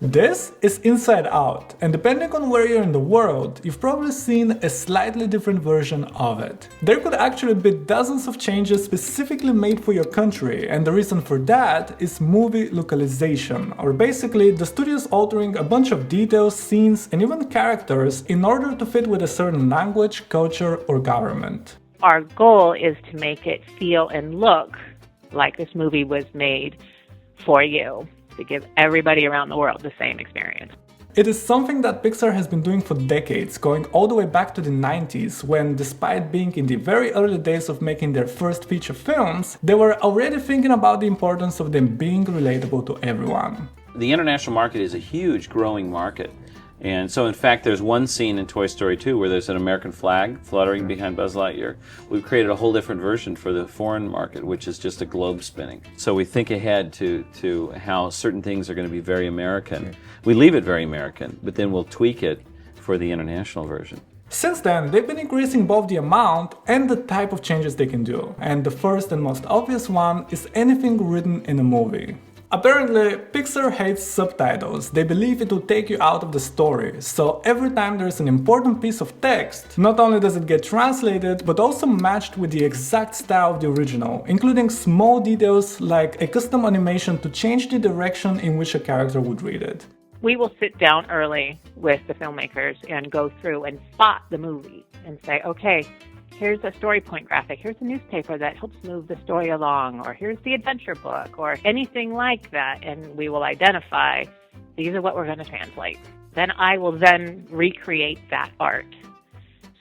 This is Inside Out, and depending on where you're in the world, you've probably seen a slightly different version of it. There could actually be dozens of changes specifically made for your country, and the reason for that is movie localization, or basically the studio's altering a bunch of details, scenes, and even characters in order to fit with a certain language, culture, or government. Our goal is to make it feel and look like this movie was made for you, to give everybody around the world the same experience. It is something that Pixar has been doing for decades, going all the way back to the 90s, when despite being in the very early days of making their first feature films, they were already thinking about the importance of them being relatable to everyone. The international market is a huge growing market. And so in fact there's one scene in Toy Story 2 where there's an American flag fluttering behind Buzz Lightyear. We've created a whole different version for the foreign market, which is just a globe spinning. So we think ahead to how certain things are going to be very American. We leave it very American, but then we'll tweak it for the international version. Since then, they've been increasing both the amount and the type of changes they can do. And the first and most obvious one is anything written in a movie. Apparently, Pixar hates subtitles. They believe it will take you out of the story, so every time there's an important piece of text, not only does it get translated, but also matched with the exact style of the original, including small details like a custom animation to change the direction in which a character would read it. We will sit down early with the filmmakers and go through and spot the movie and say, okay, here's a story point graphic, here's a newspaper that helps move the story along, or here's the adventure book, or anything like that, and we will identify, these are what we're going to translate. Then I will then recreate that art.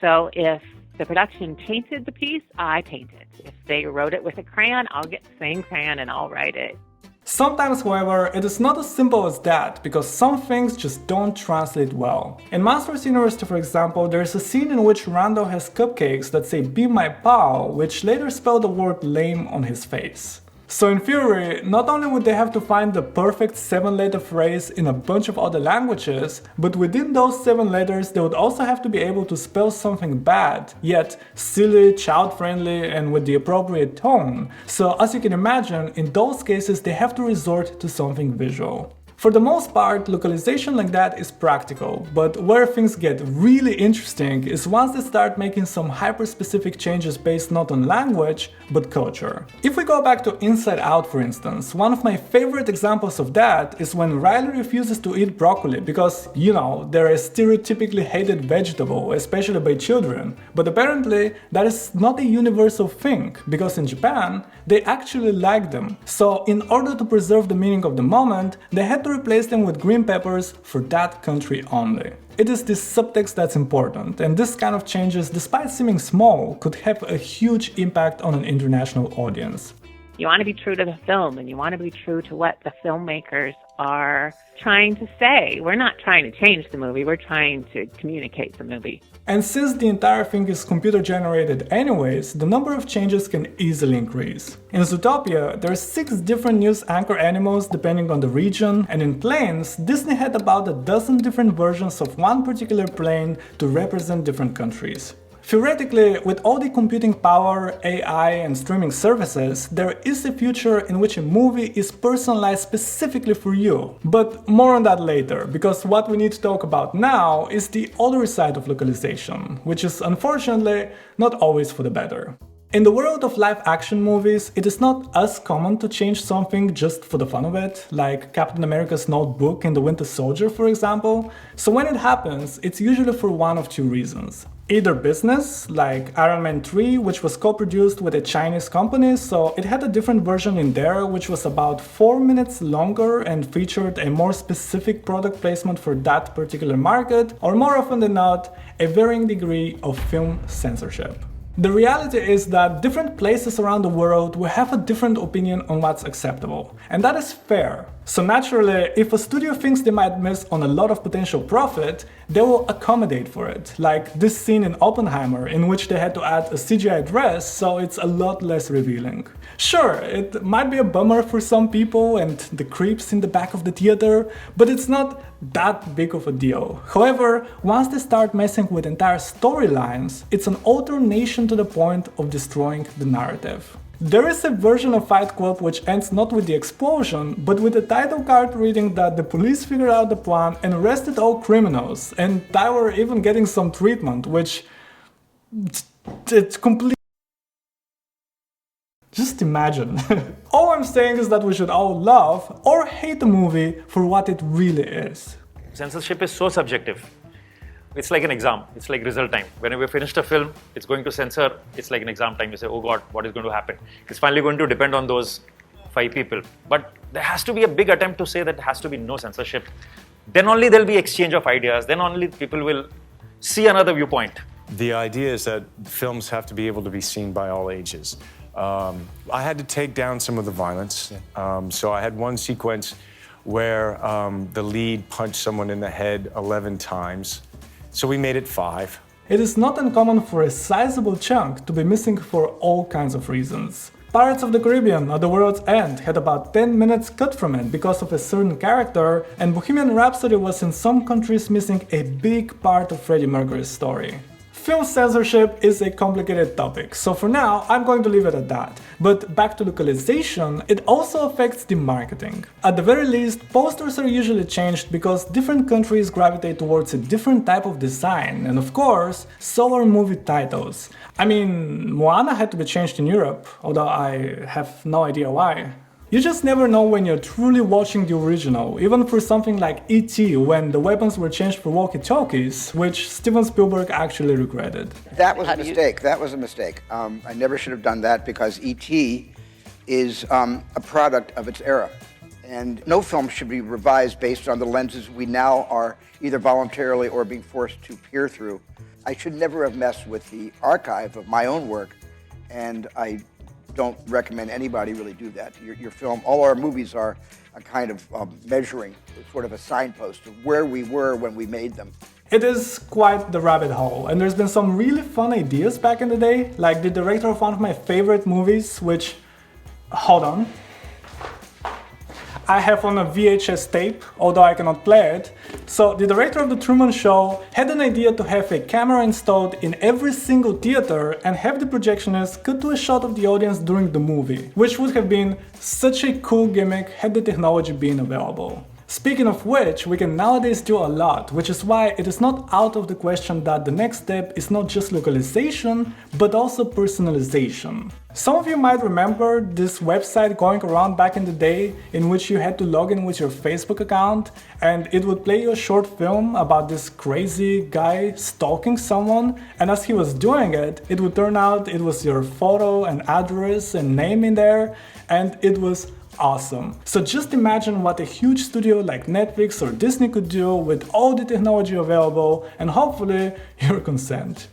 So if the production painted the piece, I paint it. If they wrote it with a crayon, I'll get the same crayon and I'll write it. Sometimes, however, it is not as simple as that, because some things just don't translate well. In Monsters University, for example, there is a scene in which Rando has cupcakes that say "Be my pal," which later spell the word lame on his face. So in theory, not only would they have to find the perfect 7-letter phrase in a bunch of other languages, but within those 7 letters they would also have to be able to spell something bad, yet silly, child-friendly, and with the appropriate tone. So as you can imagine, in those cases they have to resort to something visual. For the most part, localization like that is practical, but where things get really interesting is once they start making some hyper-specific changes based not on language, but culture. If we go back to Inside Out, for instance, one of my favorite examples of that is when Riley refuses to eat broccoli because, you know, they're a stereotypically hated vegetable, especially by children. But apparently, that is not a universal thing, because in Japan, they actually like them. So in order to preserve the meaning of the moment, they had to replace them with green peppers for that country only. It is this subtext that's important, and this kind of changes, despite seeming small, could have a huge impact on an international audience. You want to be true to the film, and you want to be true to what the filmmakers are trying to say. We're not trying to change the movie, we're trying to communicate the movie. And since the entire thing is computer generated anyways, the number of changes can easily increase. In Zootopia, there are 6 different news anchor animals depending on the region, and in Planes, Disney had about a dozen different versions of one particular plane to represent different countries. Theoretically, with all the computing power, AI, and streaming services, there is a future in which a movie is personalized specifically for you. But more on that later, because what we need to talk about now is the other side of localization, which is unfortunately not always for the better. In the world of live-action movies, it is not as common to change something just for the fun of it, like Captain America's notebook in The Winter Soldier, for example. So when it happens, it's usually for one of 2 reasons. Either business, like Iron Man 3, which was co-produced with a Chinese company, so it had a different version in there which was about 4 minutes longer and featured a more specific product placement for that particular market, or more often than not, a varying degree of film censorship. The reality is that different places around the world will have a different opinion on what's acceptable, and that is fair. So naturally, if a studio thinks they might miss on a lot of potential profit, they will accommodate for it, like this scene in Oppenheimer in which they had to add a CGI dress so it's a lot less revealing. Sure, it might be a bummer for some people and the creeps in the back of the theater, but it's not that big of a deal. However, once they start messing with entire storylines, it's an alternation to the point of destroying the narrative. There is a version of Fight Club which ends not with the explosion, but with the title card reading that the police figured out the plan and arrested all criminals, and they were even getting some treatment, which... it's complete... Just imagine. All I'm saying is that we should all love or hate the movie for what it really is. Censorship is so subjective. It's like an exam. It's like result time. Whenever we finished a film, it's going to censor. It's like an exam time. You say, oh God, what is going to happen? It's finally going to depend on those 5 people. But there has to be a big attempt to say that there has to be no censorship. Then only there'll be exchange of ideas. Then only people will see another viewpoint. The idea is that films have to be able to be seen by all ages. I had to take down some of the violence. So I had one sequence where the lead punched someone in the head 11 times. So we made it 5. It is not uncommon for a sizable chunk to be missing for all kinds of reasons. Pirates of the Caribbean at the World's End had about 10 minutes cut from it because of a certain character, and Bohemian Rhapsody was in some countries missing a big part of Freddie Mercury's story. Film censorship is a complicated topic, so for now I'm going to leave it at that. But back to localization, it also affects the marketing. At the very least, posters are usually changed because different countries gravitate towards a different type of design, and of course, so are movie titles. I mean, Moana had to be changed in Europe, although I have no idea why. You just never know when you're truly watching the original, even for something like E.T. when the weapons were changed for walkie-talkies, which Steven Spielberg actually regretted. That was a mistake. That was a mistake. I never should have done that because E.T. is a product of its era. And no film should be revised based on the lenses we now are either voluntarily or being forced to peer through. I should never have messed with the archive of my own work, and I don't recommend anybody really do that. Your film, all our movies are a kind of measuring, sort of a signpost of where we were when we made them. It is quite the rabbit hole, and there's been some really fun ideas back in the day, like the director of one of my favorite movies, which... hold on. I have on a VHS tape, although I cannot play it. So the director of The Truman Show had an idea to have a camera installed in every single theater and have the projectionist cut to a shot of the audience during the movie, which would have been such a cool gimmick had the technology been available. Speaking of which, we can nowadays do a lot, which is why it is not out of the question that the next step is not just localization, but also personalization. Some of you might remember this website going around back in the day in which you had to log in with your Facebook account and it would play you a short film about this crazy guy stalking someone, and as he was doing it, it would turn out it was your photo and address and name in there, and it was awesome. So just imagine what a huge studio like Netflix or Disney could do with all the technology available and hopefully your consent.